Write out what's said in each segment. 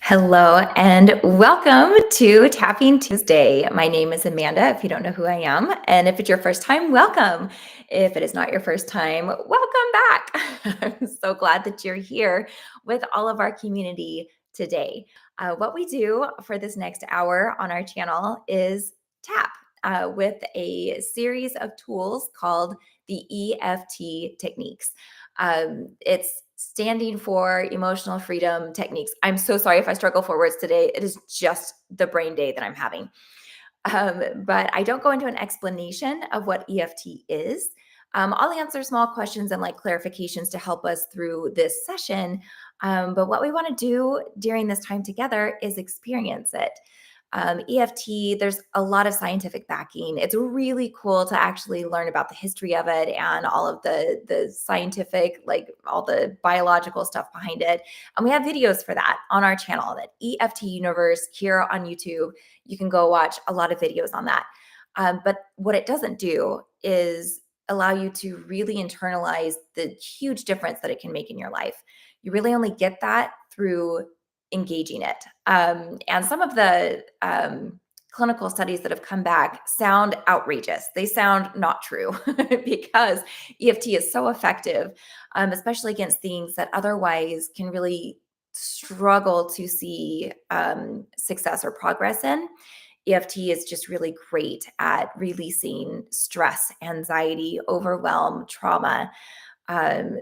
Hello and welcome to Tapping Tuesday. My name is Amanda, if you don't know who I am. And if it's your first time, welcome. If it is not your first time, welcome back. I'm so glad that you're here with all of our community today. What we do for this next hour on our channel is tap with a series of tools called the EFT techniques. It's standing for emotional freedom techniques. I'm so sorry if I struggle for words today. It is just the brain day that I'm having. But I don't go into an explanation of what EFT is. I'll answer small questions and like clarifications to help us through this session. But what we want to do during this time together is experience it. EFT, there's a lot of scientific backing. It's really cool to actually learn about the history of it and all of the scientific, like all the biological stuff behind it. And we have videos for that on our channel, that EFT Universe here on YouTube. You can go watch a lot of videos on that. But what it doesn't do is allow you to really internalize the huge difference that it can make in your life. You really only get that through engaging it. And some of the clinical studies that have come back sound outrageous. They sound not true because EFT is so effective, especially against things that otherwise can really struggle to see success or progress in. EFT is just really great at releasing stress, anxiety, overwhelm, trauma.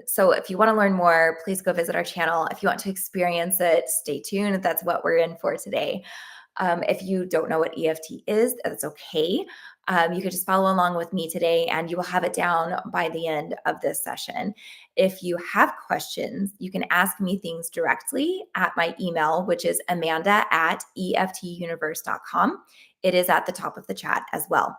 So if you want to learn more, please go visit our channel. If you want to experience it, stay tuned. That's what we're in for today. If you don't know what EFT is, that's okay. You could just follow along with me today and you will have it down by the end of this session. If you have questions, you can ask me things directly at my email, which is amanda@eftuniverse.com. It is at the top of the chat as well.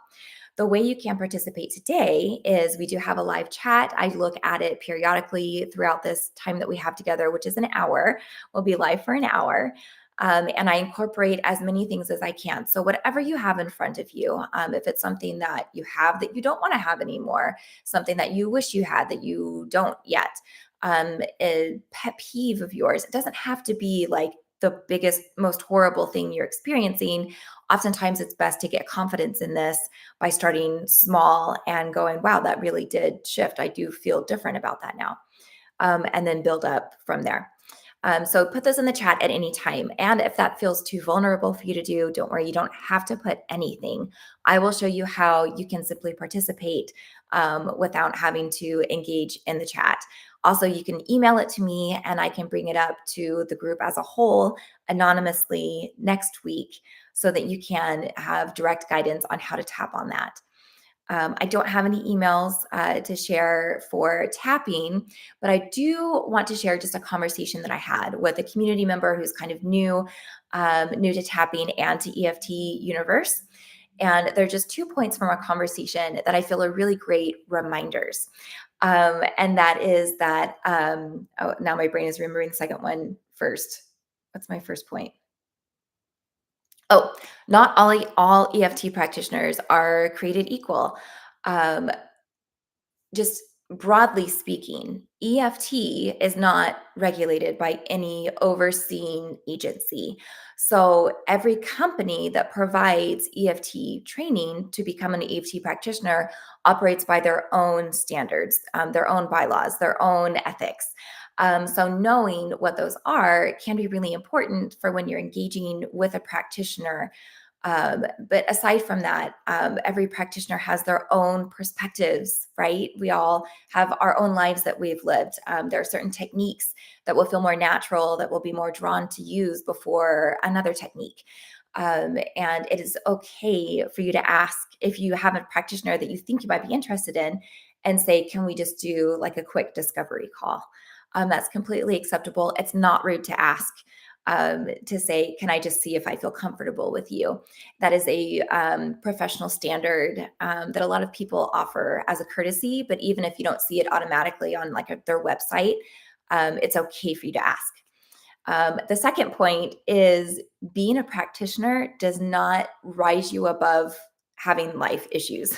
The way you can participate today is we do have a live chat. I look at it periodically throughout this time that we have together, which is an hour. We'll be live for an hour. And I incorporate as many things as I can. So whatever you have in front of you, if it's something that you have that you don't want to have anymore, something that you wish you had that you don't yet, a pet peeve of yours, it doesn't have to be like the biggest, most horrible thing you're experiencing. Oftentimes it's best to get confidence in this by starting small and going, wow, that really did shift. I do feel different about that now. And then build up from there. So put those in the chat at any time. And if that feels too vulnerable for you to do, don't worry, you don't have to put anything. I will show you how you can simply participate without having to engage in the chat. Also, you can email it to me and I can bring it up to the group as a whole anonymously next week so that you can have direct guidance on how to tap on that. I don't have any emails to share for tapping, but I do want to share just a conversation that I had with a community member who's kind of new to tapping and to EFT Universe. And they're just 2 points from our conversation that I feel are really great reminders. And that is that, oh, now my brain is remembering the second one first. What's my first point? Oh, not all EFT practitioners are created equal. Um, just broadly speaking, EFT is not regulated by any overseeing agency. So every company that provides EFT training to become an EFT practitioner operates by their own standards, their own bylaws, their own ethics. So knowing what those are can be really important for when you're engaging with a practitioner. But aside from that, every practitioner has their own perspectives, right? We all have our own lives that we've lived. There are certain techniques that will feel more natural, that will be more drawn to use before another technique. And it is okay for you to ask if you have a practitioner that you think you might be interested in and say, can we just do like a quick discovery call? That's completely acceptable. It's not rude to ask. To say, can I just see if I feel comfortable with you? That is a professional standard that a lot of people offer as a courtesy, but even if you don't see it automatically on like their website, it's okay for you to ask. The second point is being a practitioner does not rise you above having life issues.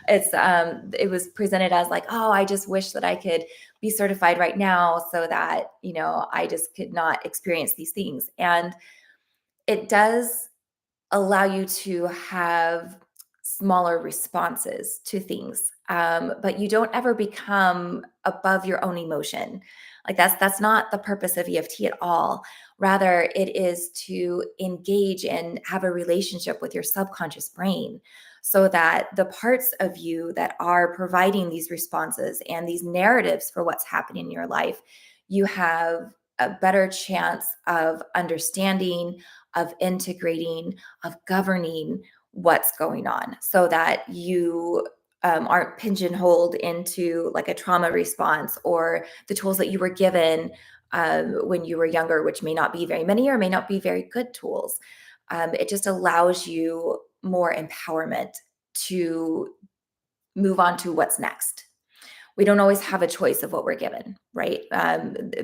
It was presented as like, oh, I just wish that I could be certified right now so that, I just could not experience these things. And it does allow you to have smaller responses to things, but you don't ever become above your own emotion. Like that's not the purpose of EFT at all. Rather, it is to engage and have a relationship with your subconscious brain, so that the parts of you that are providing these responses and these narratives for what's happening in your life, you have a better chance of understanding, of integrating, of governing what's going on, so that you aren't pigeonholed into like a trauma response or the tools that you were given when you were younger, which may not be very many or may not be very good tools. It just allows you more empowerment to move on to what's next. We don't always have a choice of what we're given, right?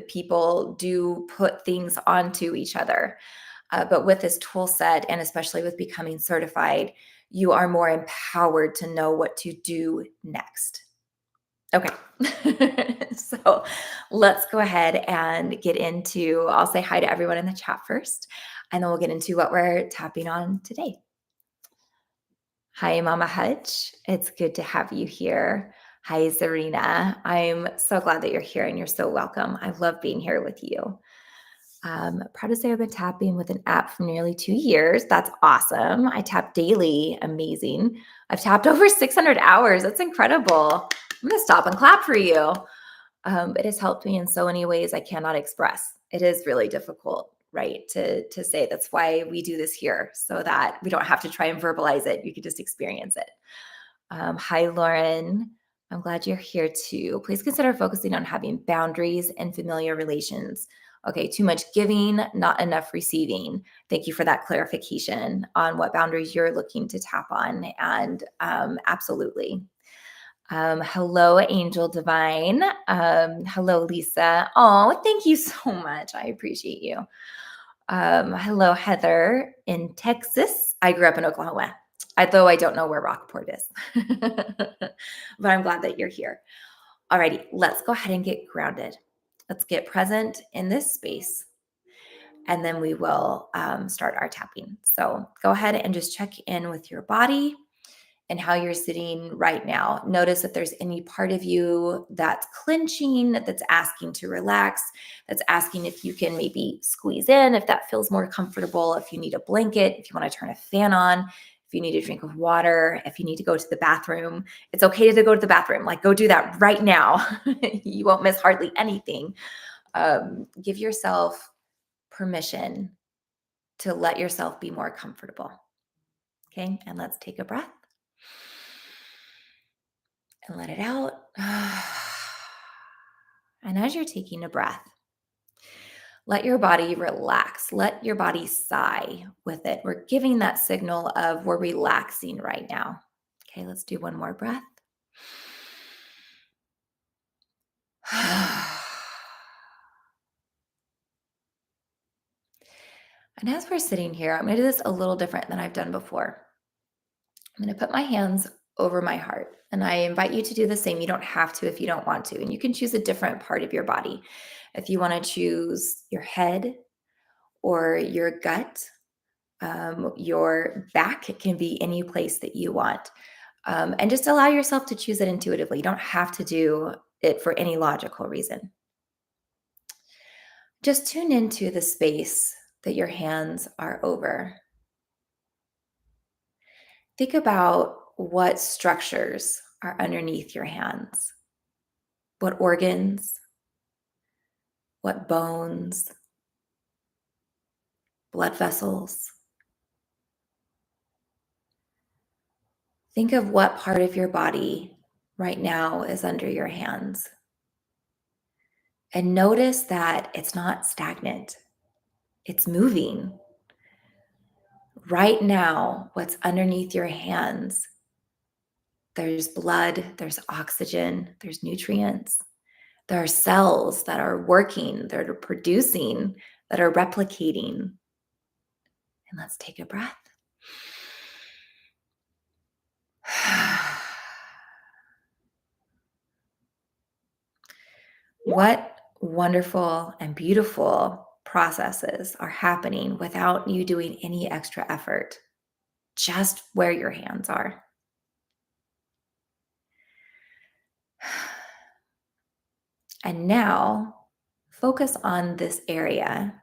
People do put things onto each other. But with this tool set, and especially with becoming certified, you are more empowered to know what to do next. Okay. So let's go ahead and get into, I'll say hi to everyone in the chat first, and then we'll get into what we're tapping on today. Hi, Mama Hutch. It's good to have you here. Hi, Zarina. I'm so glad that you're here and you're so welcome. I love being here with you. Proud to say I've been tapping with an app for nearly 2 years. That's awesome. I tap daily. Amazing. I've tapped over 600 hours. That's incredible. I'm going to stop and clap for you. It has helped me in so many ways I cannot express. It is really difficult, right, to say. That's why we do this here, so that we don't have to try and verbalize it. You can just experience it. Hi, Lauren. I'm glad you're here too. Please consider focusing on having boundaries and familiar relations. Okay, too much giving, not enough receiving. Thank you for that clarification on what boundaries you're looking to tap on. And absolutely. Hello, Angel Divine. Hello, Lisa. Oh, thank you so much. I appreciate you. Hello, Heather in Texas. I grew up in Oklahoma, although I don't know where Rockport is, but I'm glad that you're here. Alrighty, let's go ahead and get grounded. Let's get present in this space, and then we will start our tapping. So go ahead and just check in with your body and how you're sitting right now. Notice if there's any part of you that's clenching, that's asking to relax, that's asking if you can maybe squeeze in, if that feels more comfortable, if you need a blanket, if you want to turn a fan on, if you need a drink of water, if you need to go to the bathroom. It's okay to go to the bathroom. Like, go do that right now. You won't miss hardly anything. Give yourself permission to let yourself be more comfortable. Okay, and let's take a breath and let it out. And as you're taking a breath, let your body relax. Let your body sigh with it. We're giving that signal of we're relaxing right now. Okay, let's do one more breath. And as we're sitting here, I'm going to do this a little different than I've done before. I'm going to put my hands over my heart, and I invite you to do the same. You don't have to if you don't want to, and you can choose a different part of your body. If you want to choose your head or your gut, your back, it can be any place that you want. And just allow yourself to choose it intuitively. You don't have to do it for any logical reason. Just tune into the space that your hands are over. Think about what structures are underneath your hands, what organs, what bones, blood vessels. Think of what part of your body right now is under your hands. And notice that it's not stagnant, it's moving. Right now, what's underneath your hands, there's blood, there's oxygen, there's nutrients. There are cells that are working, that are producing, that are replicating. And let's take a breath. what wonderful and beautiful processes are happening without you doing any extra effort, just where your hands are. And now focus on this area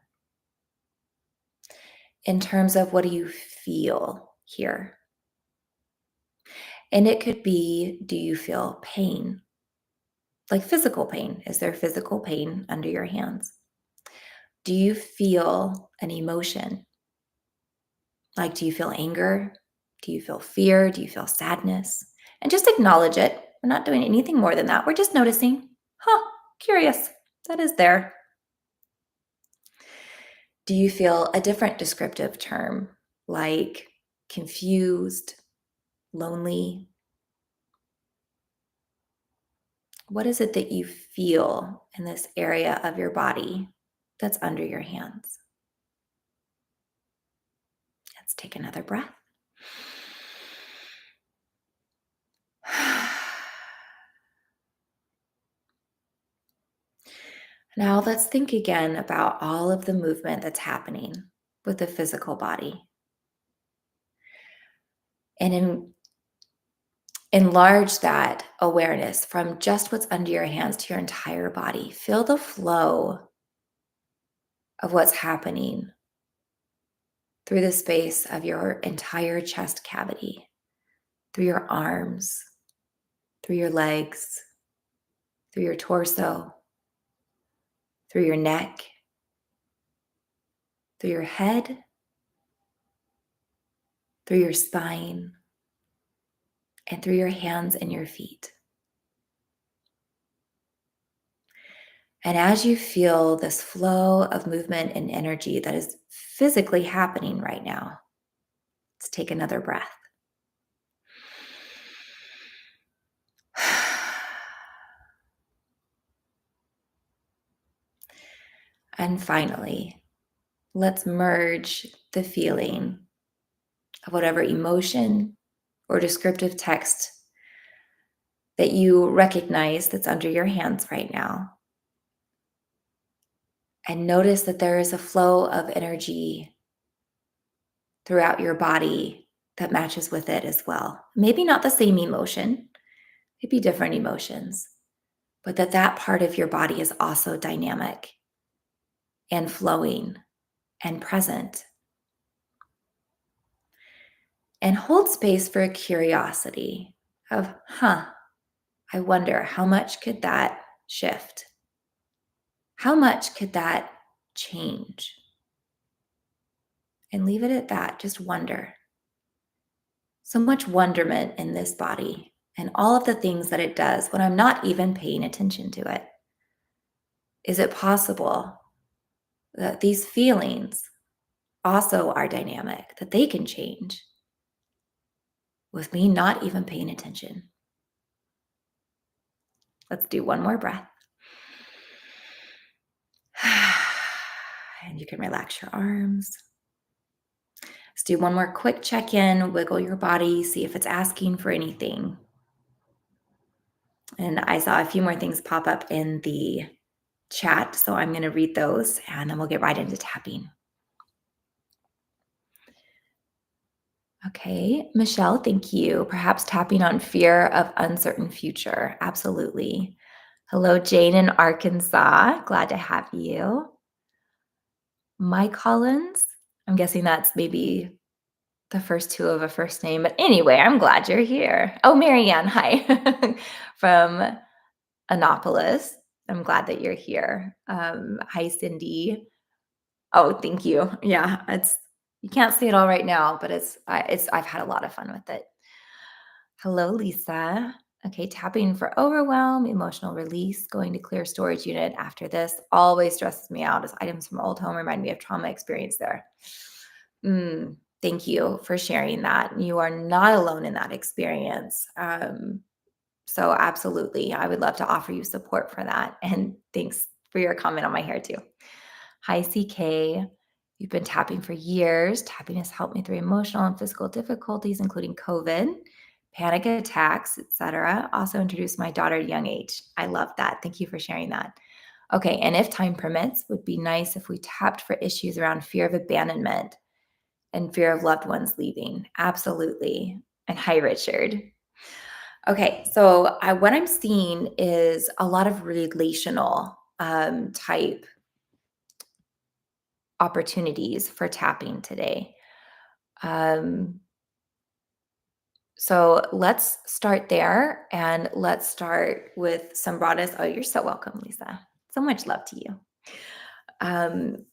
in terms of what do you feel here? And it could be, do you feel pain? Like physical pain. Is there physical pain under your hands? Do you feel an emotion? Like, do you feel anger? Do you feel fear? Do you feel sadness? And just acknowledge it. We're not doing anything more than that. We're just noticing, curious. That is there. Do you feel a different descriptive term like confused, lonely? What is it that you feel in this area of your body that's under your hands? Let's take another breath. Now let's think again about all of the movement that's happening with the physical body. And enlarge that awareness from just what's under your hands to your entire body. Feel the flow of what's happening through the space of your entire chest cavity, through your arms, through your legs, through your torso, through your neck, through your head, through your spine, and through your hands and your feet. And as you feel this flow of movement and energy that is physically happening right now, let's take another breath. And finally, let's merge the feeling of whatever emotion or descriptive text that you recognize that's under your hands right now. And notice that there is a flow of energy throughout your body that matches with it as well. Maybe not the same emotion, maybe different emotions, but that part of your body is also dynamic and flowing and present. And hold space for a curiosity of, I wonder how much could that shift? How much could that change? And leave it at that, just wonder. So much wonderment in this body and all of the things that it does when I'm not even paying attention to it. Is it possible that these feelings also are dynamic, that they can change with me not even paying attention? Let's do one more breath. And you can relax your arms. Let's do one more quick check-in, wiggle your body, see if it's asking for anything. And I saw a few more things pop up in the chat, so I'm going to read those and then we'll get right into tapping. Okay, Michelle, thank you. Perhaps tapping on fear of uncertain future. Absolutely. Hello, Jane in Arkansas. Glad to have you. Mike Collins, I'm guessing that's maybe the first two of a first name. But anyway, I'm glad you're here. Oh, Marianne, hi. From Annapolis. I'm glad that you're here. Hi, Cindy. Oh, thank you. Yeah, you can't see it all right now, but I've had a lot of fun with it. Hello, Lisa. Okay, tapping for overwhelm, emotional release, going to clear storage unit after this always stresses me out as items from old home remind me of trauma experience there. Thank you for sharing that. You are not alone in that experience. So absolutely, I would love to offer you support for that. And thanks for your comment on my hair too. Hi, CK. You've been tapping for years. Tapping has helped me through emotional and physical difficulties, including COVID, panic attacks, etc. Also introduced my daughter at a young age. I love that. Thank you for sharing that. Okay, and if time permits, would be nice if we tapped for issues around fear of abandonment and fear of loved ones leaving. Absolutely. And hi, Richard. Okay, so what I'm seeing is a lot of relational type opportunities for tapping today. Um, so let's start there and let's start with some broadness. Oh, you're so welcome, Lisa. So much love to you. Um,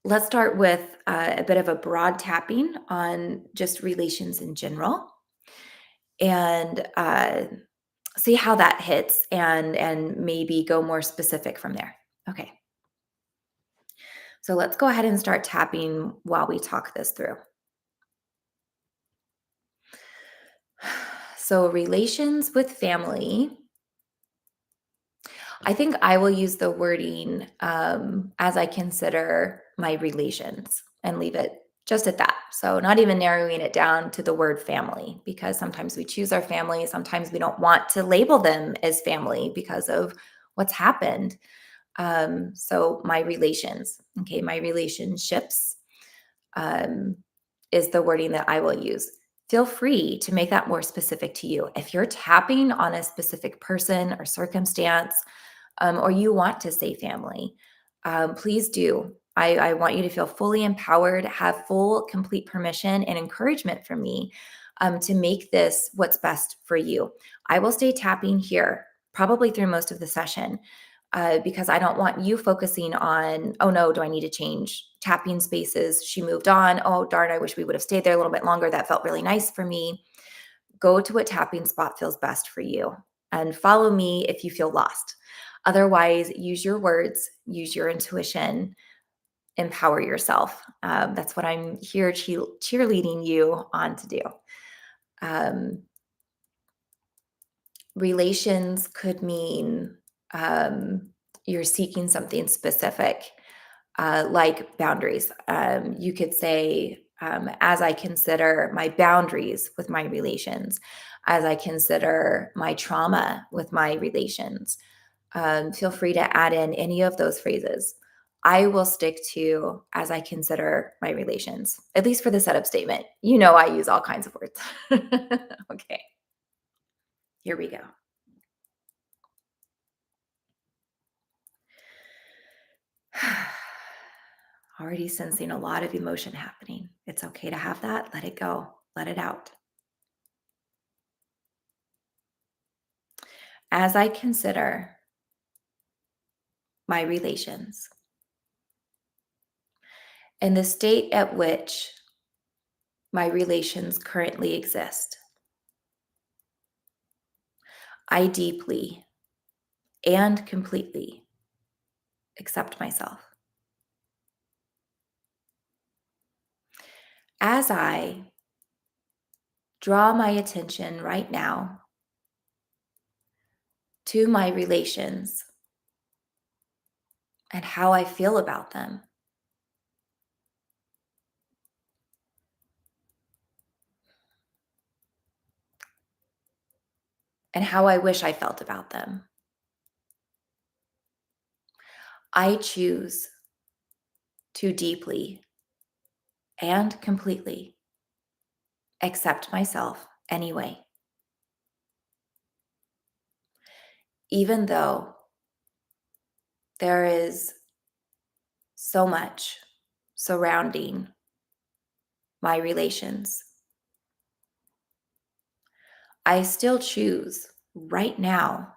let's start with a bit of a broad tapping on just relations in general and see how that hits and maybe go more specific from there. Okay. So let's go ahead and start tapping while we talk this through. So, relations with family, I think I will use the wording as I consider my relations and leave it just at that. So, not even narrowing it down to the word family, because sometimes we choose our family. Sometimes we don't want to label them as family because of what's happened. So, my relations, okay, my relationships um, is the wording that I will use. Feel free to make that more specific to you. If you're tapping on a specific person or circumstance, or you want to say family, please do. I want you to feel fully empowered, have full, complete permission and encouragement from me to make this what's best for you. I will stay tapping here probably through most of the session because I don't want you focusing on, oh no, do I need to change tapping spaces? She moved on. Oh, darn, I wish we would have stayed there a little bit longer. That felt really nice for me. Go to what tapping spot feels best for you and follow me if you feel lost. Otherwise, use your words, use your intuition, empower yourself. That's what I'm here cheerleading you on to do. Um, Relations could mean you're seeking something specific, like boundaries. You could say, as I consider my boundaries with my relations, as I consider my trauma with my relations, feel free to add in any of those phrases. I will stick to as I consider my relations, at least for the setup statement. You know, I use all kinds of words. Okay, here we go. Already sensing a lot of emotion happening. It's okay to have that. Let it go, let it out. As I consider my relations and the state at which my relations currently exist, I deeply and completely accept myself. As I draw my attention right now to my relations and how I feel about them, and how I wish I felt about them, I choose to deeply and completely accept myself anyway, even though there is so much surrounding my relations. I still choose right now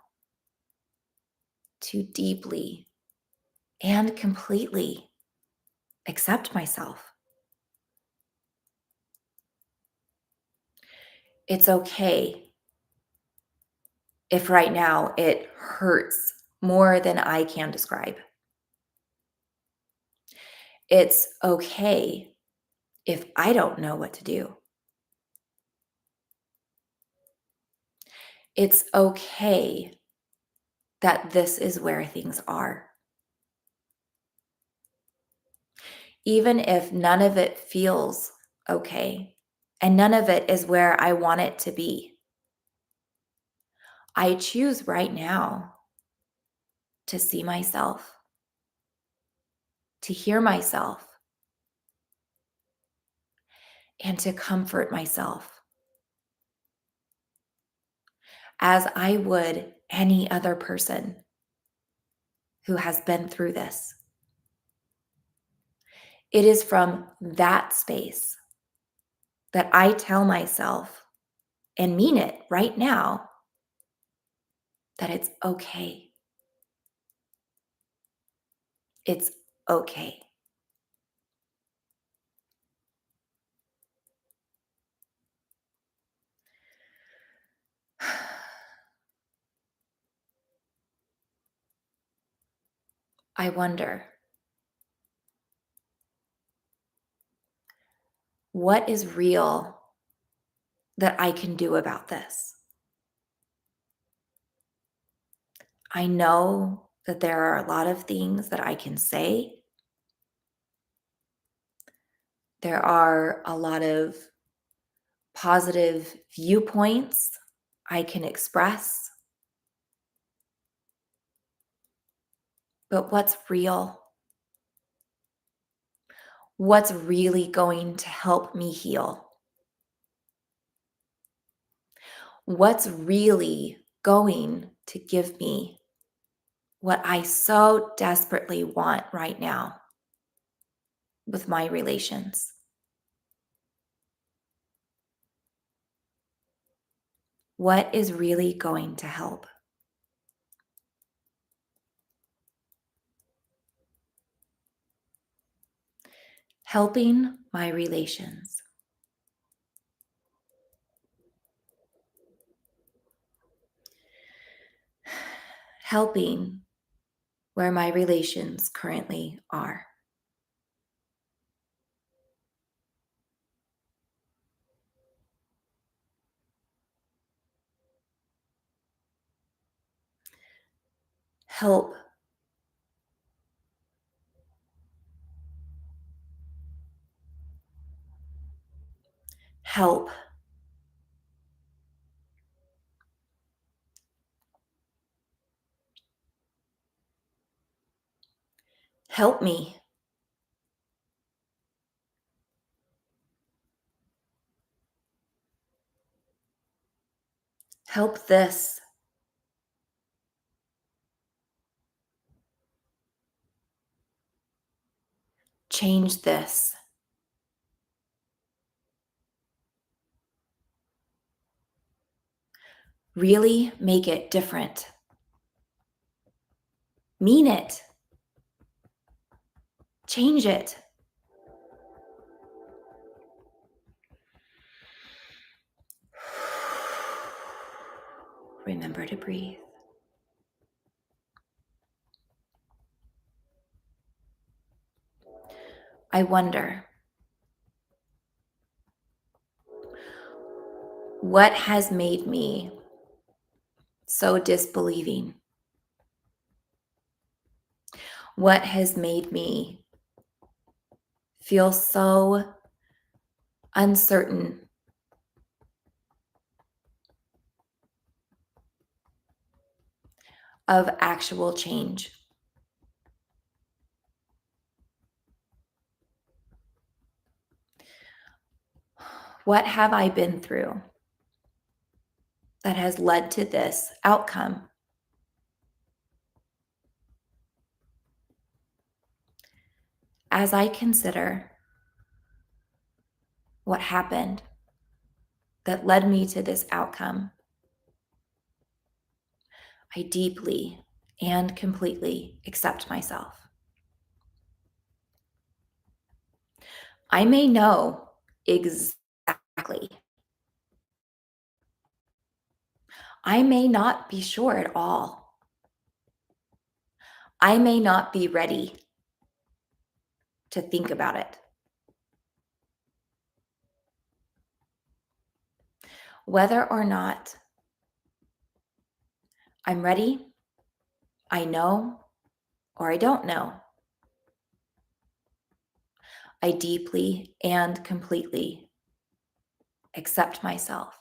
to deeply and completely accept myself. It's okay if right now it hurts more than I can describe. It's okay if I don't know what to do. It's okay that this is where things are. Even if none of it feels okay and none of it is where I want it to be, I choose right now to see myself, to hear myself, and to comfort myself as I would any other person who has been through this. It is from that space that I tell myself and mean it right now that it's okay. It's okay. I wonder, what is real that I can do about this? I know that there are a lot of things that I can say. There are a lot of positive viewpoints I can express. But what's real? What's really going to help me heal? What's really going to give me what I so desperately want right now with my relations? What is really going to help? Helping my relations. Helping where my relations currently are. Help help help me. Help this. Change this. Really make it different. Mean it. Change it. Remember to breathe. I wonder, what has made me so disbelieving? What has made me feel so uncertain of actual change? What have I been through that has led to this outcome? As I consider what happened that led me to this outcome, I deeply and completely accept myself. I may know exactly. I may not be sure at all. I may not be ready to think about it. Whether or not I'm ready, I know, or I don't know, I deeply and completely accept myself.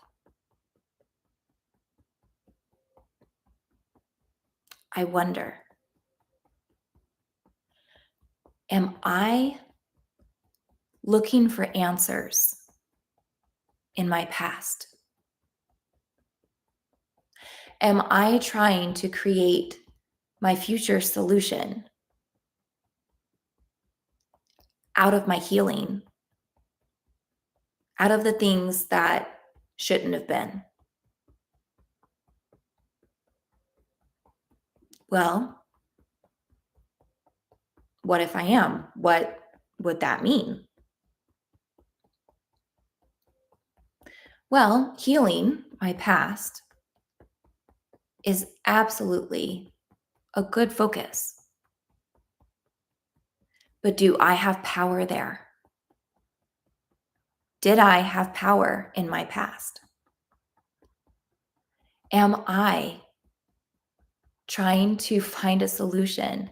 I wonder, Am I looking for answers in my past? Am I trying to create my future solution out of my healing, out of the things that shouldn't have been? Well, what if I am? What would that mean? Well, healing my past is absolutely a good focus. But do I have power there? Did I have power in my past? Am I trying to find a solution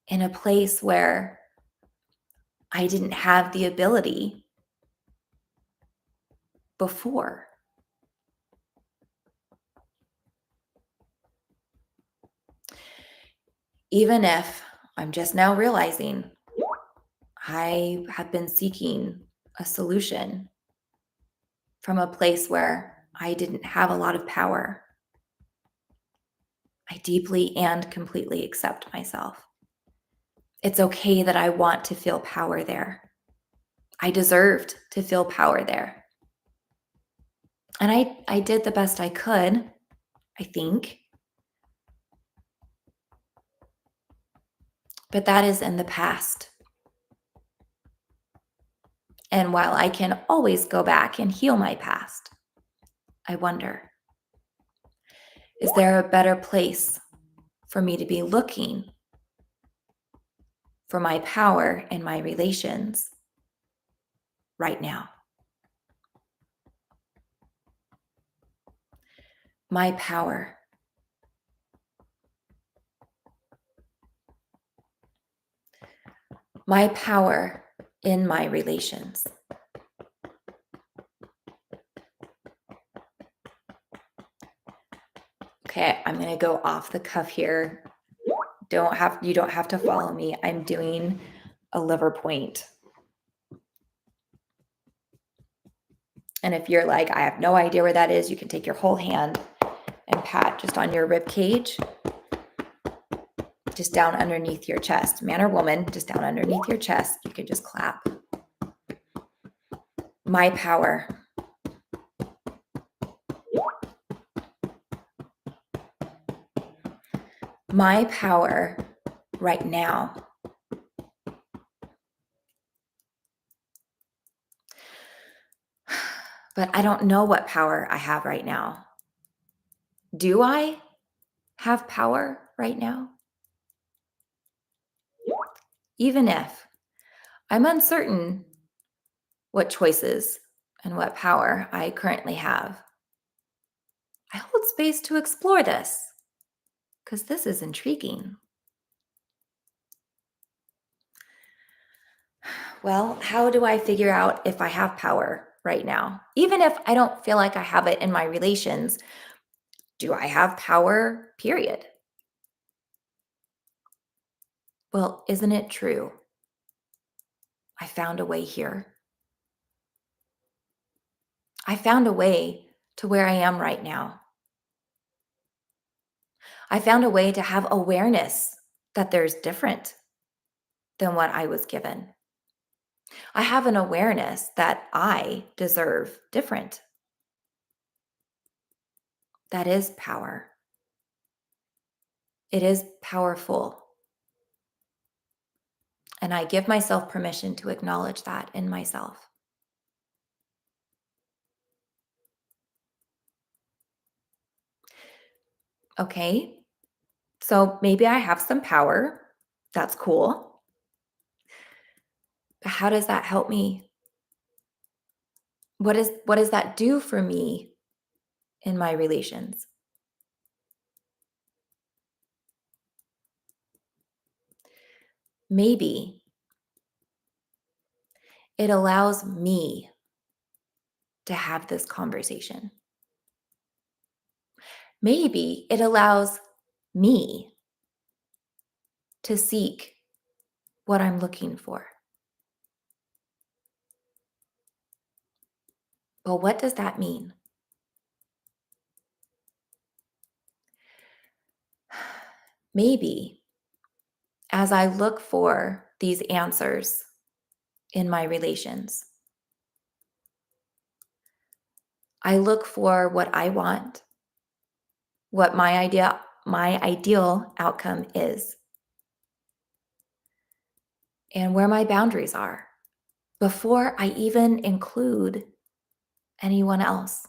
in a place where I didn't have the ability before? Even if I'm just now realizing I have been seeking a solution from a place where I didn't have a lot of power, I deeply and completely accept myself. It's okay that I want to feel power there. I deserved to feel power there. And I did the best I could, I think. But that is in the past. And while I can always go back and heal my past, I wonder, is there a better place for me to be looking for my power in my relations right now? My power. My power in my relations. Okay, I'm going to go off the cuff here. You don't have to follow me. I'm doing a liver point. And if you're like, I have no idea where that is, you can take your whole hand and pat just on your rib cage, just down underneath your chest. Man or woman, just down underneath your chest. You can just clap. My power. My power right now. But I don't know what power I have right now. Do I have power right now? Even if I'm uncertain what choices and what power I currently have, I hold space to explore this because this is intriguing. Well, how do I figure out if I have power right now? Even if I don't feel like I have it in my relations, do I have power, period? Well, isn't it true? I found a way here. I found a way to where I am right now. I found a way to have awareness that there's different than what I was given. I have an awareness that I deserve different. That is power. It is powerful. And I give myself permission to acknowledge that in myself. Okay, so maybe I have some power. That's cool. But how does that help me? What does that do for me in my relations? Maybe it allows me to have this conversation. Maybe it allows me to seek what I'm looking for. But what does that mean? Maybe as I look for these answers in my relations, I look for what I want, what my ideal outcome is, and where my boundaries are before I even include anyone else.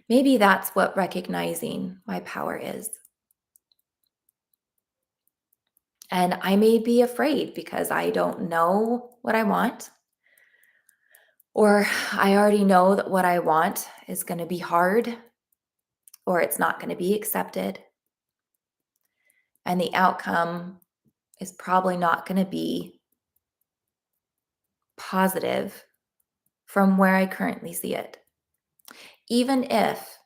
Maybe that's what recognizing my power is. And I may be afraid because I don't know what I want, or I already know that what I want is going to be hard, or it's not going to be accepted. And the outcome is probably not going to be positive from where I currently see it. Even if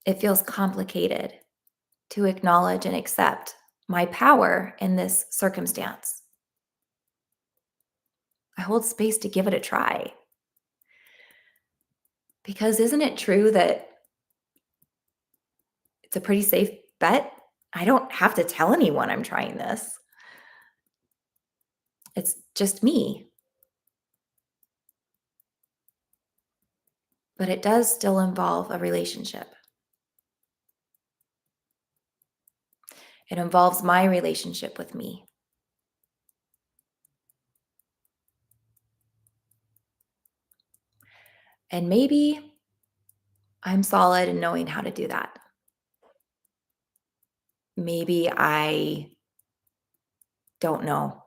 it feels complicated to acknowledge and accept my power in this circumstance, I hold space to give it a try. Because isn't it true that it's a pretty safe bet? I don't have to tell anyone I'm trying this. It's just me. But it does still involve a relationship. It involves my relationship with me. And maybe I'm solid in knowing how to do that. Maybe I don't know.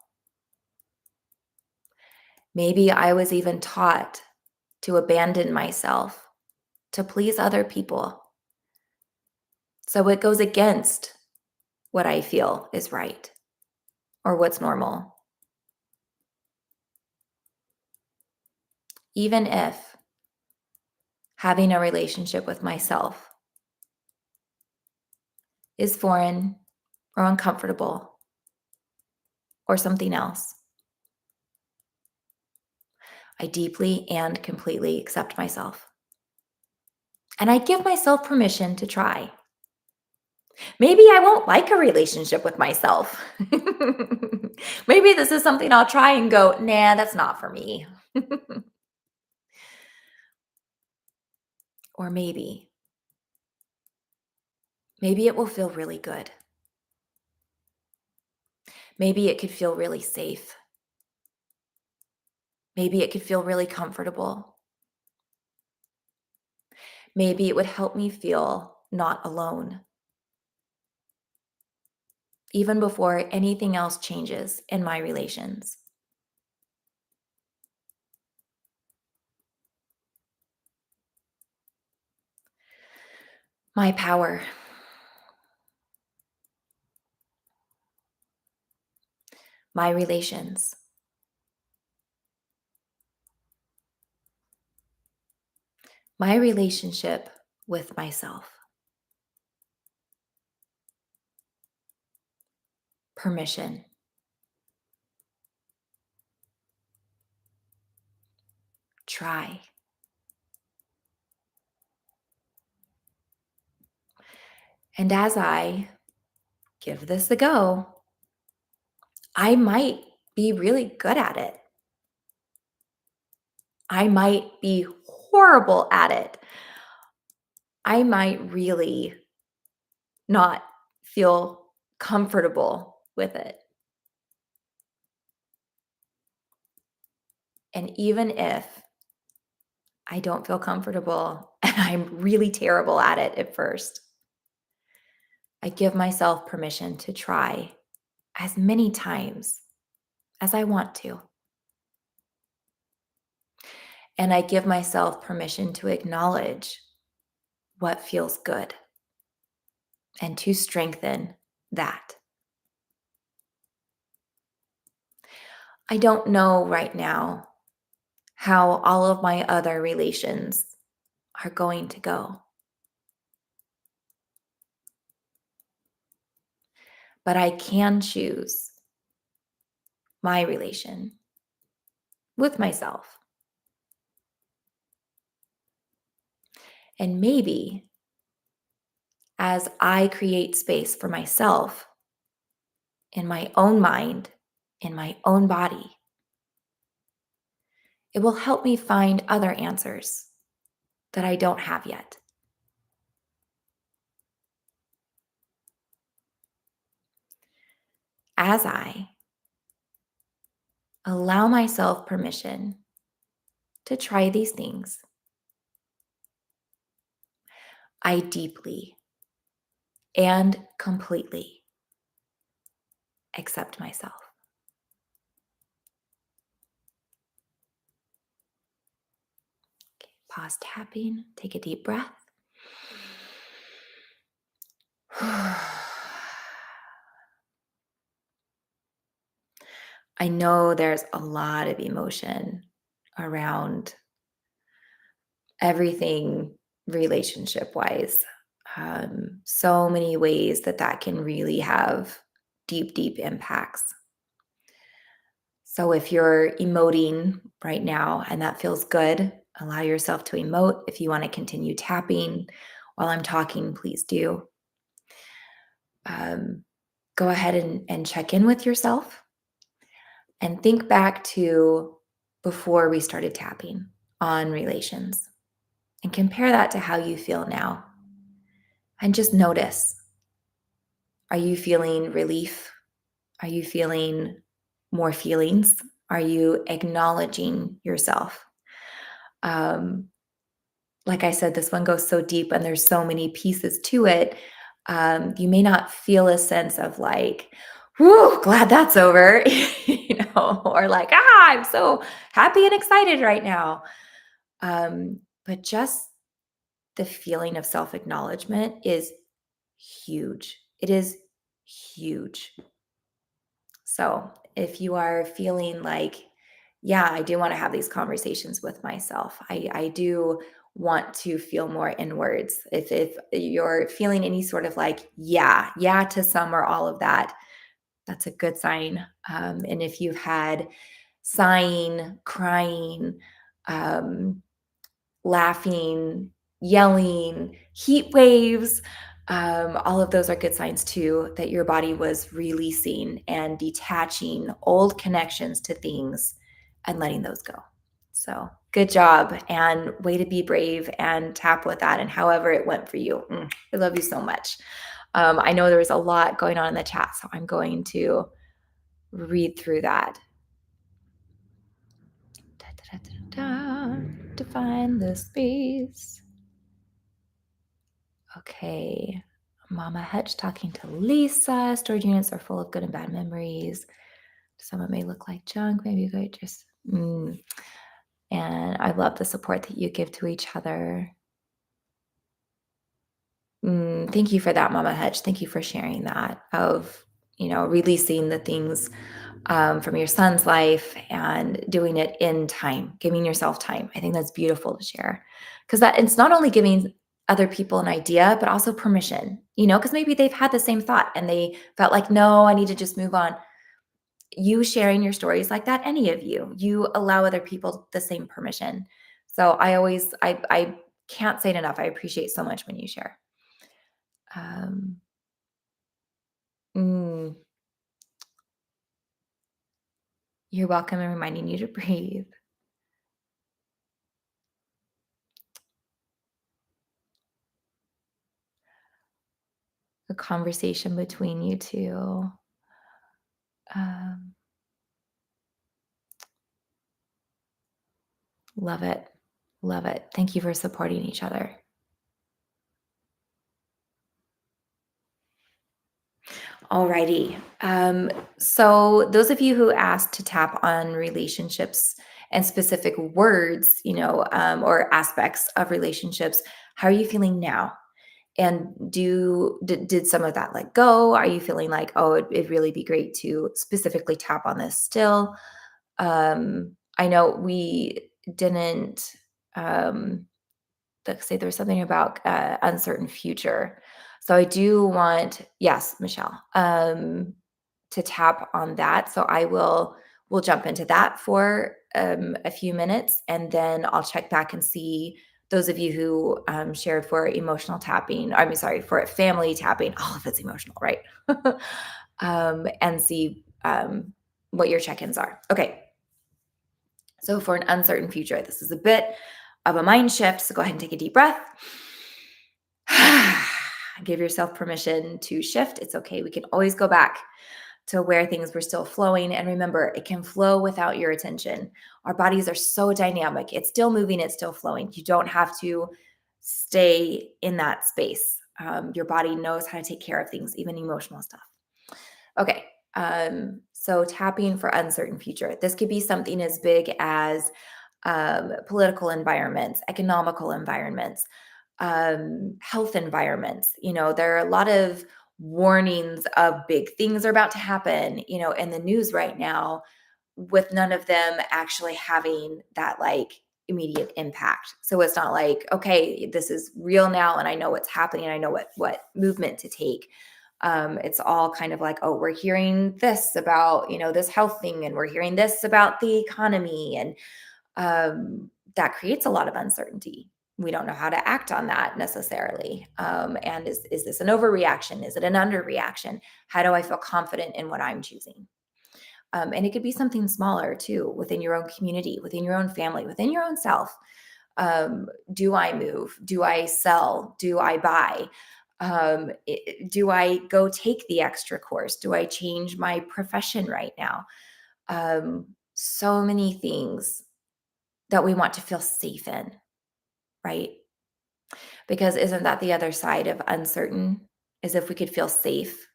Maybe I was even taught to abandon myself to please other people. So it goes against what I feel is right or what's normal. Even if having a relationship with myself is foreign or uncomfortable or something else, I deeply and completely accept myself. And I give myself permission to try. Maybe I won't like a relationship with myself. Maybe this is something I'll try and go, nah, that's not for me. Or maybe it will feel really good. Maybe it could feel really safe. Maybe it could feel really comfortable. Maybe it would help me feel not alone, even before anything else changes in my relations. My power, my relations, my relationship with myself, permission, try. And as I give this a go, I might be really good at it. I might be horrible at it. I might really not feel comfortable with it. And even if I don't feel comfortable and I'm really terrible at it at first, I give myself permission to try as many times as I want to. And I give myself permission to acknowledge what feels good and to strengthen that. I don't know right now how all of my other relations are going to go. but I can choose my relation with myself. And maybe as I create space for myself in my own mind, in my own body, it will help me find other answers that I don't have yet. As I allow myself permission to try these things, I deeply and completely accept myself. Pause tapping, take a deep breath. I know there's a lot of emotion around everything relationship wise. So many ways that that can really have deep, deep impacts. So if you're emoting right now and that feels good, allow yourself to emote. If you want to continue tapping while I'm talking, please do. Um, Go ahead and check in with yourself and think back to before we started tapping on relations and compare that to how you feel now. And just notice, are you feeling relief? Are you feeling more feelings? Are you acknowledging yourself? Um, like I said, this one goes so deep and there's so many pieces to it. You may not feel a sense of like, whoo, glad that's over, or like, I'm so happy and excited right now. But just the feeling of self acknowledgement is huge. It is huge. So if you are feeling like, yeah, I do want to have these conversations with myself, I do want to feel more inwards. If you're feeling any sort of like, yeah to some or all of that, that's a good sign. And if you've had sighing, crying, um, laughing, yelling, heat waves. All of those are good signs too that your body was releasing and detaching old connections to things and letting those go. So good job and way to be brave and tap with that. And however it went for you, I love you so much. I know there was a lot going on in the chat, so I'm going to read through that. Da, da, da, da, da. Define the space. Okay. Mama Hutch talking to Lisa. Storage units are full of good and bad memories. Some of it may look like junk. Maybe you could just. And I love the support that you give to each other. Thank you for that, Mama Hutch. Thank you for sharing that of, releasing the things from your son's life and doing it in time, giving yourself time. I think that's beautiful to share because that it's not only giving other people an idea, but also permission, because maybe they've had the same thought and they felt like, no, I need to just move on. You sharing your stories like that, any of you allow other people the same permission. So I can't say it enough. I appreciate so much when you share. Um, mm, you're welcome and reminding you to breathe. A conversation between you two. Um, Love it. Love it. Thank you for supporting each other. Alrighty. So those of you who asked to tap on relationships and specific words, or aspects of relationships, how are you feeling now? And did some of that let go? Are you feeling like, oh, it'd really be great to specifically tap on this still? I know we didn't say there was something about uncertain future. So I do want, yes, Michelle, to tap on that. So we'll jump into that for a few minutes, and then I'll check back and see those of you who shared for emotional tapping. I mean, sorry, for family tapping. All of it's emotional, right? And see what your check-ins are. Okay. So for an uncertain future, this is a bit of a mind shift. So go ahead and take a deep breath. Give yourself permission to shift. It's okay. We can always go back to where things were still flowing. And remember, it can flow without your attention. Our bodies are so dynamic. It's still moving, it's still flowing. You don't have to stay in that space. Your body knows how to take care of things, even emotional stuff. Okay. So tapping for uncertain future. This could be something as big as political environments, economical environments, health environments. There are a lot of warnings of big things are about to happen, in the news right now, with none of them actually having that like immediate impact. So it's not like, okay, this is real now and I know what's happening. I know what movement to take. It's all kind of like, oh, we're hearing this about, this health thing, and we're hearing this about the economy. And that creates a lot of uncertainty. We don't know how to act on that necessarily. And is this an overreaction? Is it an underreaction? How do I feel confident in what I'm choosing? And it could be something smaller too, within your own community, within your own family, within your own self. Do I move? Do I sell? Do I buy? Do I go take the extra course? Do I change my profession right now? So many things that we want to feel safe in, right? Because isn't that the other side of uncertain? Is if we could feel safe,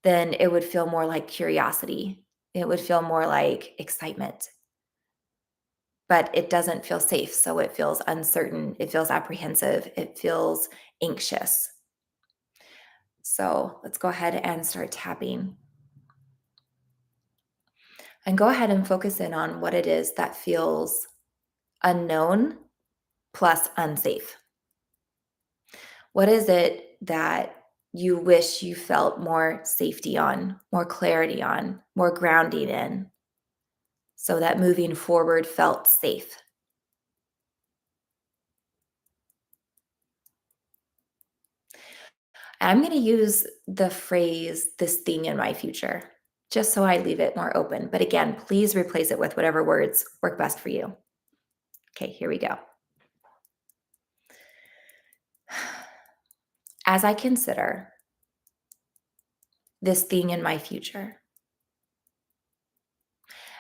then it would feel more like curiosity. It would feel more like excitement. But it doesn't feel safe. So it feels uncertain. It feels apprehensive. It feels anxious. So let's go ahead and start tapping. And go ahead and focus in on what it is that feels unknown plus unsafe. What is it that you wish you felt more safety on, more clarity on, more grounding in, so that moving forward felt safe? I'm going to use the phrase, this thing in my future, just so I leave it more open. But again, please replace it with whatever words work best for you. Okay, here we go. As I consider this thing in my future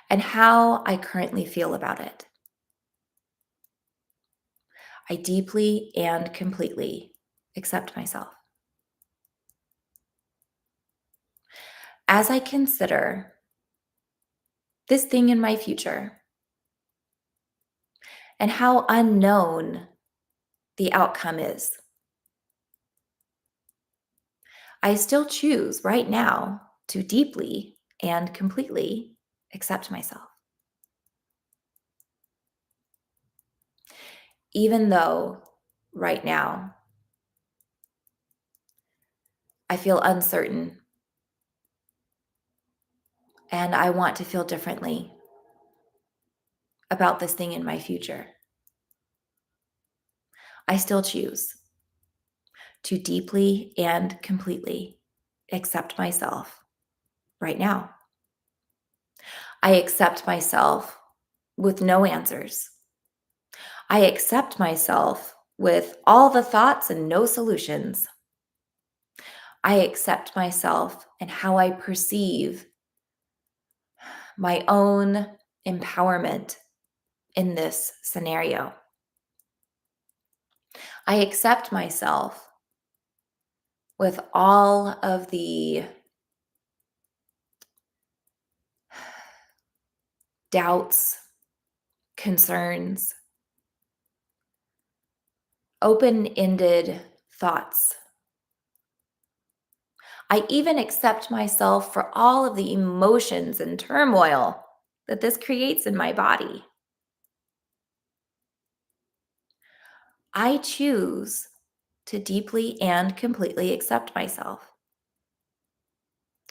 and how I currently feel about it, I deeply and completely accept myself. As I consider this thing in my future and how unknown the outcome is, I still choose right now to deeply and completely accept myself. Even though right now I feel uncertain and I want to feel differently about this thing in my future, I still choose to deeply and completely accept myself right now. I accept myself with no answers. I accept myself with all the thoughts and no solutions. I accept myself and how I perceive my own empowerment in this scenario. I accept myself with all of the doubts, concerns, open ended thoughts. I even accept myself for all of the emotions and turmoil that this creates in my body. I choose to deeply and completely accept myself.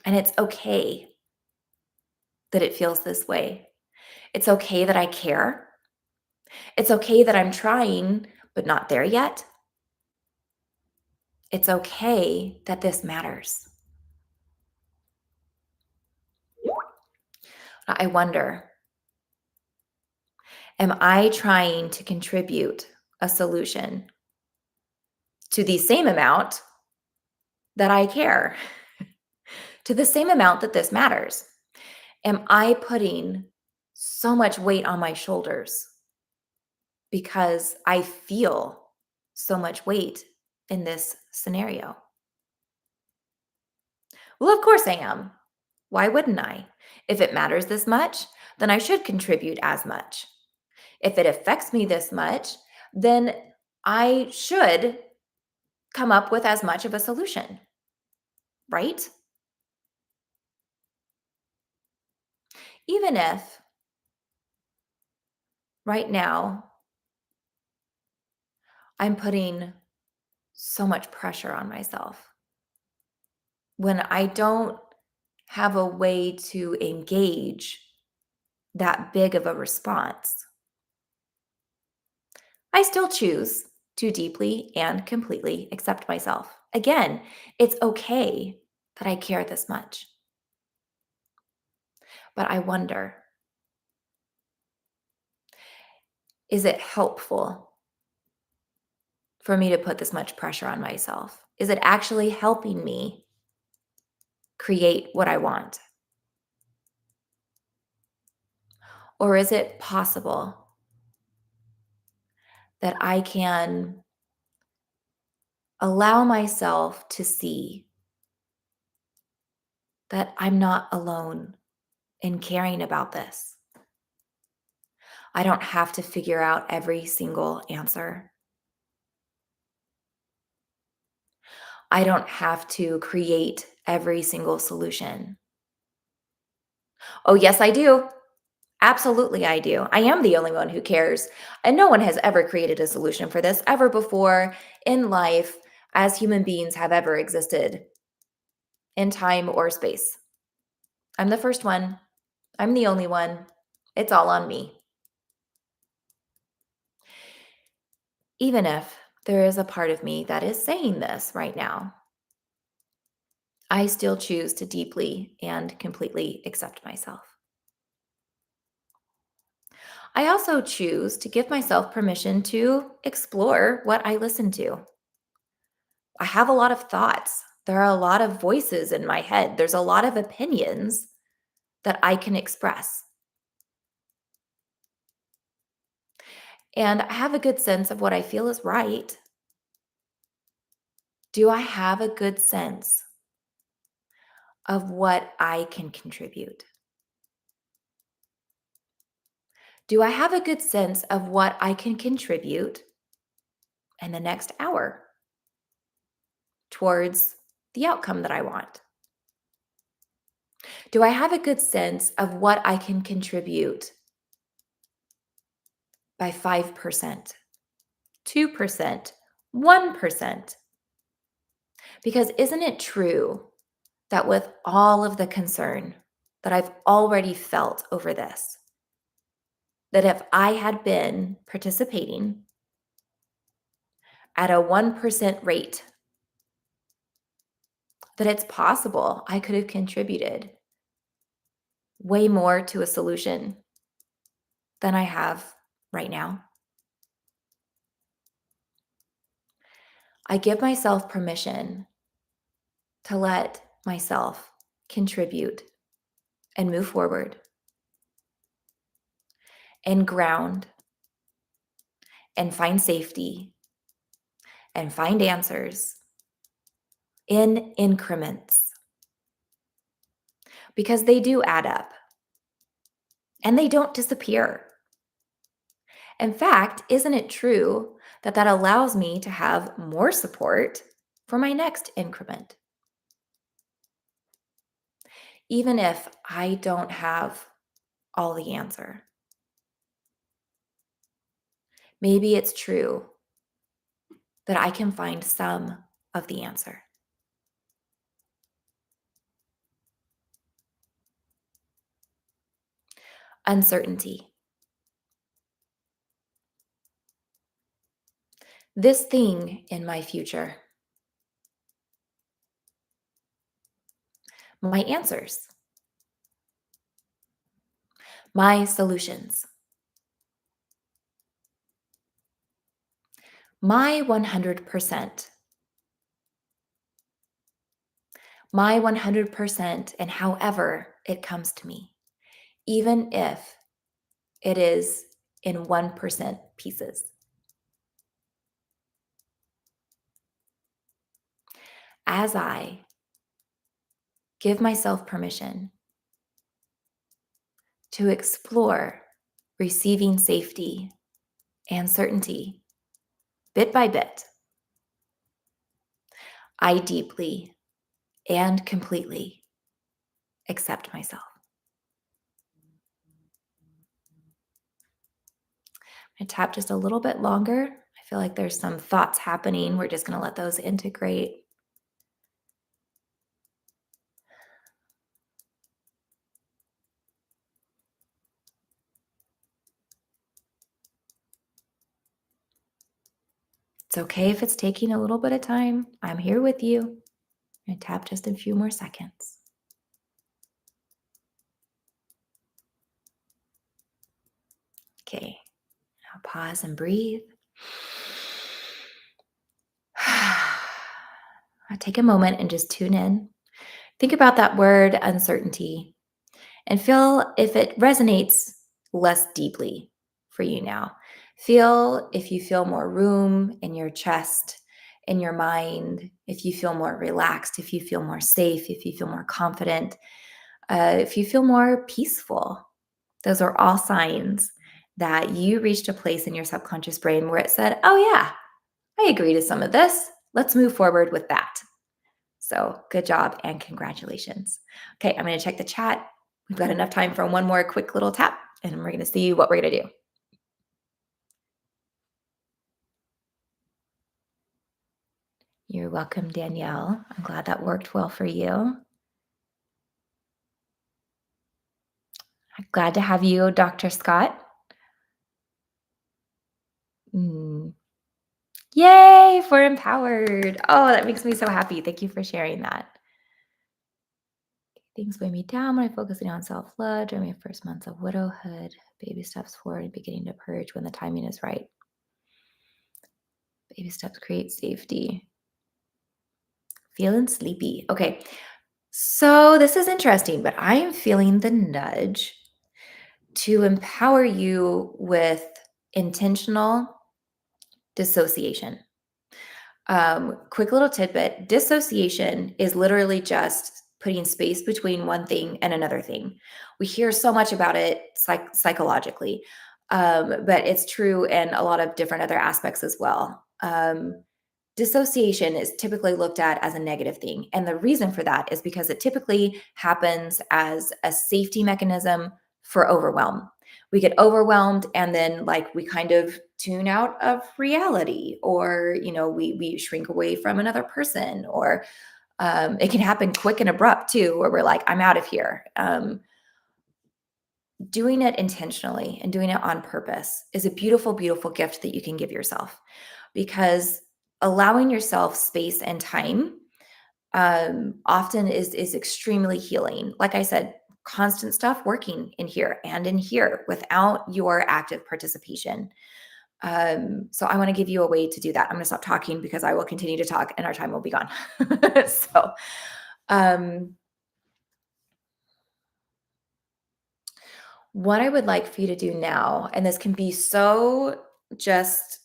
And it's okay that it feels this way. It's okay that I care. It's okay that I'm trying, but not there yet. It's okay that this matters. I wonder, am I trying to contribute a solution to the same amount that I care, to the same amount that this matters? Am I putting so much weight on my shoulders because I feel so much weight in this scenario? Well, of course I am. Why wouldn't I? If it matters this much, then I should contribute as much. If it affects me this much, then I should come up with as much of a solution, right? Even if right now I'm putting so much pressure on myself when I don't have a way to engage that big of a response, I still choose to deeply and completely accept myself. Again, it's okay that I care this much. But I wonder, is it helpful for me to put this much pressure on myself? Is it actually helping me create what I want? Or is it possible that I can allow myself to see that I'm not alone in caring about this? I don't have to figure out every single answer. I don't have to create every single solution. Oh, yes, I do. Absolutely, I do. I am the only one who cares. And no one has ever created a solution for this ever before in life as human beings have ever existed in time or space. I'm the first one. I'm the only one. It's all on me. Even if there is a part of me that is saying this right now, I still choose to deeply and completely accept myself. I also choose to give myself permission to explore what I listen to. I have a lot of thoughts. There are a lot of voices in my head. There's a lot of opinions that I can express. And I have a good sense of what I feel is right. Do I have a good sense of what I can contribute? Do I have a good sense of what I can contribute in the next hour towards the outcome that I want? Do I have a good sense of what I can contribute by 5%, 2%, 1%? Because isn't it true that with all of the concern that I've already felt over this, that if I had been participating at a 1% rate, that it's possible I could have contributed way more to a solution than I have right now? I give myself permission to let myself contribute and move forward and ground and find safety and find answers in increments because they do add up and they don't disappear. In fact, isn't it true that that allows me to have more support for my next increment? Even if I don't have all the answer. Maybe it's true that I can find some of the answer. Uncertainty. This thing in my future. My answers. My solutions. My 100%. My 100% and however it comes to me, even if it is in 1% pieces. As I give myself permission to explore receiving safety and certainty bit by bit, I deeply and completely accept myself. I tap just a little bit longer. I feel like there's some thoughts happening. We're just going to let those integrate. It's okay if it's taking a little bit of time. I'm here with you. I tap just a few more seconds. Okay, now pause and breathe. I'll take a moment and just tune in. Think about that word uncertainty and feel if it resonates less deeply for you now. Feel if you feel more room in your chest, in your mind, if you feel more relaxed, if you feel more safe, if you feel more confident, if you feel more peaceful. Those are all signs that you reached a place in your subconscious brain where it said, oh, yeah, I agree to some of this. Let's move forward with that. So good job and congratulations. Okay, I'm going to check the chat. We've got enough time for one more quick little tap, and we're going to see what we're going to do. You're welcome, Danielle. I'm glad that worked well for you. I'm glad to have you, Dr. Scott. Mm. Yay, for empowered. Oh, that makes me so happy. Thank you for sharing that. Things weigh me down when I'm focusing on self-love during my first months of widowhood. Baby steps forward and beginning to purge when the timing is right. Baby steps create safety. Feeling sleepy. Okay. So this is interesting, but I am feeling the nudge to empower you with intentional dissociation. Quick little tidbit, dissociation is literally just putting space between one thing and another thing. We hear so much about it psychologically, but it's true in a lot of different other aspects as well. Dissociation is typically looked at as a negative thing. And the reason for that is because it typically happens as a safety mechanism for overwhelm. We get overwhelmed and then like we kind of tune out of reality, or we shrink away from another person, or it can happen quick and abrupt too, where we're like, I'm out of here. Doing it intentionally and doing it on purpose is a beautiful, beautiful gift that you can give yourself, because allowing yourself space and time often is extremely healing. Like I said, constant stuff working in here and in here without your active participation. So I want to give you a way to do that. I'm going to stop talking because I will continue to talk and our time will be gone. So, what I would like for you to do now, and this can be so just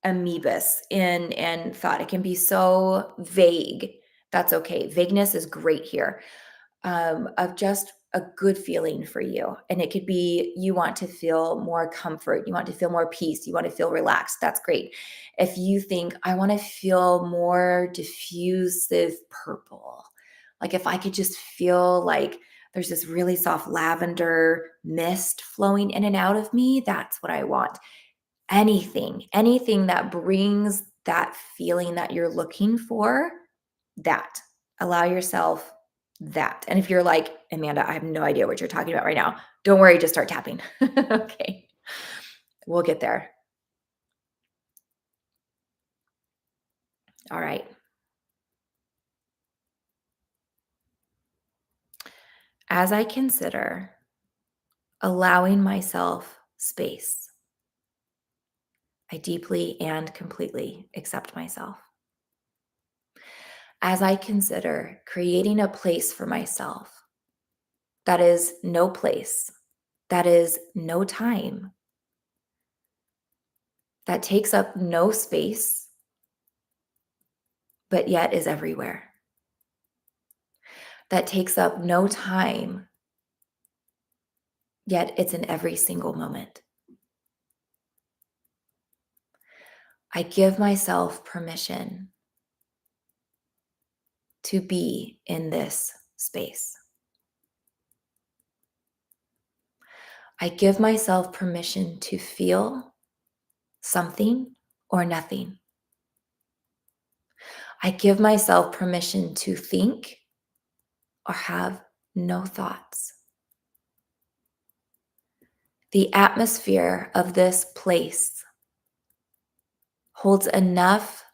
amoebus in thought. It can be so vague. That's okay. Vagueness is great here. Of just a good feeling for you. And it could be you want to feel more comfort, you want to feel more peace, you want to feel relaxed. That's great. If you think, I want to feel more diffusive purple, like if I could just feel like there's this really soft lavender mist flowing in and out of me, that's what I want. Anything that brings that feeling that you're looking for, that. Allow yourself that. And if you're like, Amanda, I have no idea what you're talking about right now, don't worry, just start tapping. Okay. We'll get there. All right. As I consider allowing myself space, I deeply and completely accept myself. As I consider creating a place for myself that is no place, that is no time, that takes up no space, but yet is everywhere, that takes up no time, yet it's in every single moment. I give myself permission to be in this space. I give myself permission to feel something or nothing. I give myself permission to think or have no thoughts. The atmosphere of this place holds enough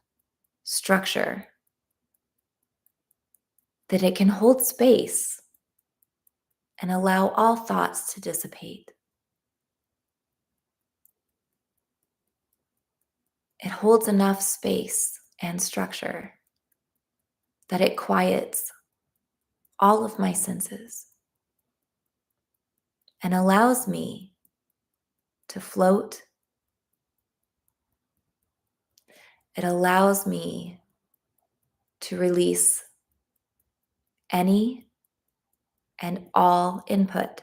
structure that it can hold space and allow all thoughts to dissipate. It holds enough space and structure that it quiets all of my senses and allows me to float. It allows me to release any and all input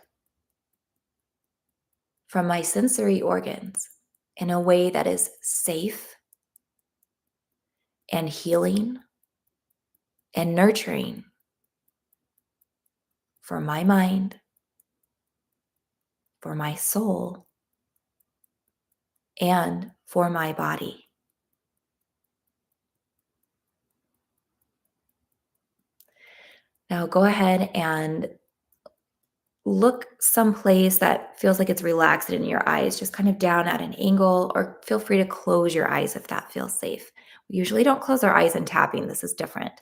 from my sensory organs in a way that is safe and healing and nurturing for my mind, for my soul, and for my body. Now go ahead and look someplace that feels like it's relaxed in your eyes, just kind of down at an angle, or feel free to close your eyes if that feels safe. We usually don't close our eyes in tapping. This is different.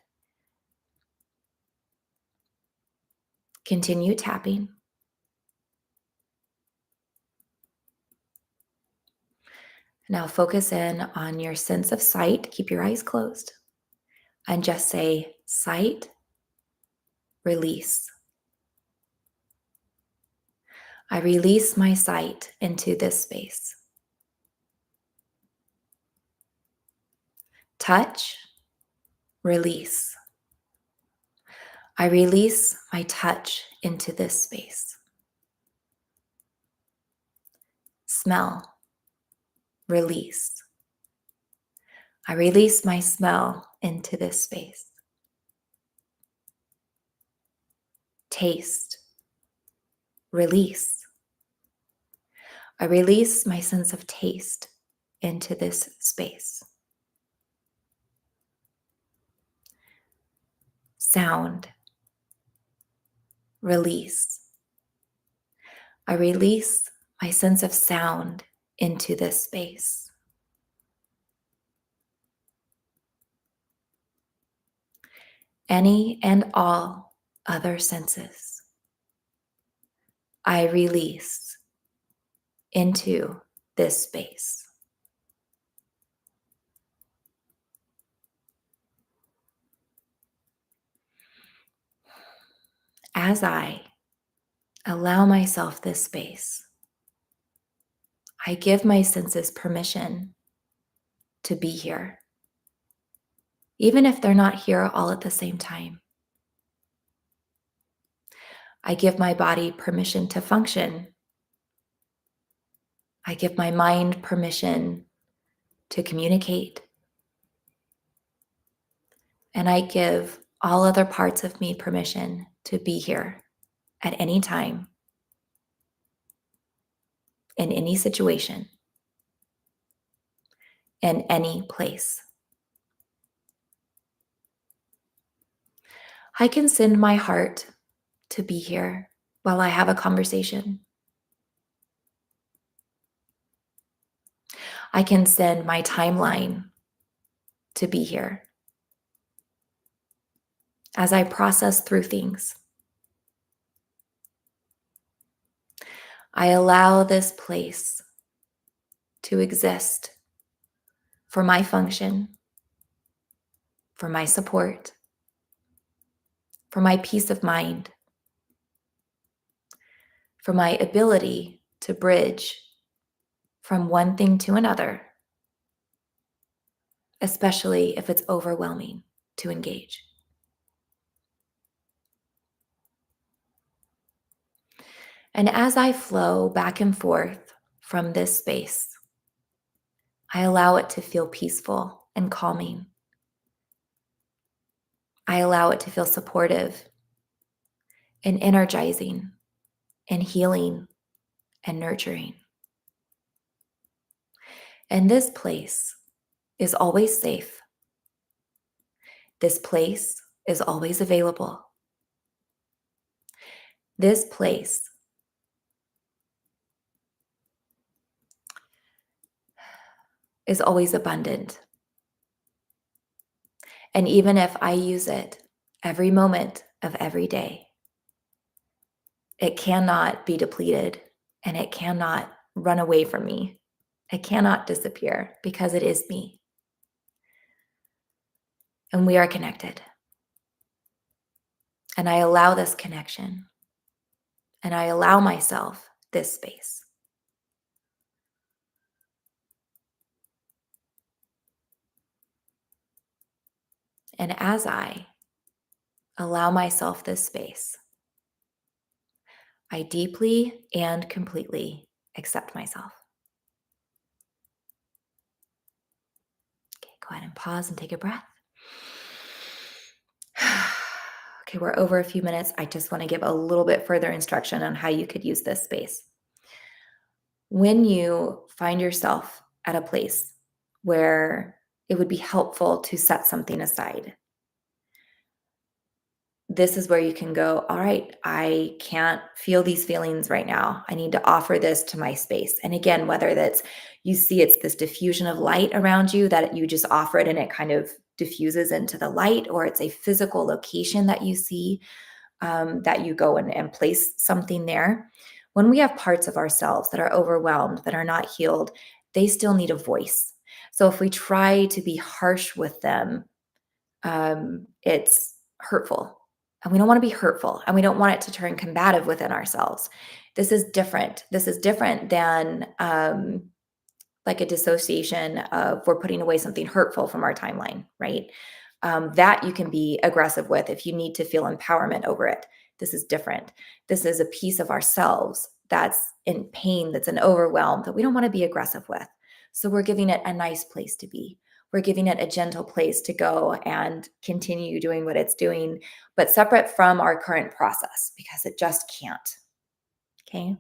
Continue tapping. Now focus in on your sense of sight. Keep your eyes closed and just say sight, release. I release my sight into this space. Touch, release. I release my touch into this space. Smell, release. I release my smell into this space. Taste, release. I release my sense of taste into this space. Sound, release. I release my sense of sound into this space. Any and all other senses, I release into this space. As I allow myself this space, I give my senses permission to be here, even if they're not here all at the same time. I give my body permission to function. I give my mind permission to communicate. And I give all other parts of me permission to be here at any time, in any situation, in any place. I can send my heart to be here while I have a conversation. I can send my timeline to be here as I process through things. I allow this place to exist for my function, for my support, for my peace of mind, for my ability to bridge from one thing to another, especially if it's overwhelming to engage. And as I flow back and forth from this space, I allow it to feel peaceful and calming. I allow it to feel supportive and energizing and healing and nurturing. And this place is always safe. This place is always available. This place is always abundant. And even if I use it every moment of every day, it cannot be depleted and it cannot run away from me. It cannot disappear because it is me. And we are connected. And I allow this connection. And I allow myself this space. And as I allow myself this space, I deeply and completely accept myself. Okay, go ahead and pause and take a breath. Okay, we're over a few minutes. I just want to give a little bit further instruction on how you could use this space. When you find yourself at a place where it would be helpful to set something aside, this is where you can go, all right, I can't feel these feelings right now. I need to offer this to my space. And again, whether that's you see it's this diffusion of light around you that you just offer it and it kind of diffuses into the light, or it's a physical location that you see, that you go and place something there. When we have parts of ourselves that are overwhelmed, that are not healed, they still need a voice. So if we try to be harsh with them, it's hurtful. And we don't want to be hurtful and we don't want it to turn combative within ourselves. This is different. This is different than like a dissociation of we're putting away something hurtful from our timeline, right? That you can be aggressive with if you need to feel empowerment over it. This is different. This is a piece of ourselves that's in pain, that's an overwhelm that we don't want to be aggressive with. So we're giving it a nice place to be. We're giving it a gentle place to go and continue doing what it's doing, but separate from our current process because it just can't. Okay.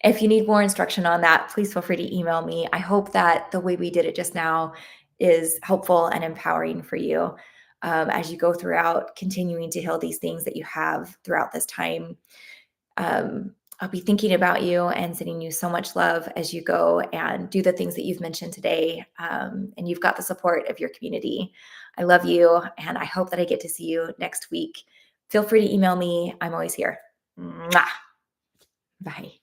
If you need more instruction on that, please feel free to email me. I hope that the way we did it just now is helpful and empowering for you as you go throughout continuing to heal these things that you have throughout this time. I'll be thinking about you and sending you so much love as you go and do the things that you've mentioned today. And you've got the support of your community. I love you, and I hope that I get to see you next week. Feel free to email me. I'm always here. Mwah. Bye.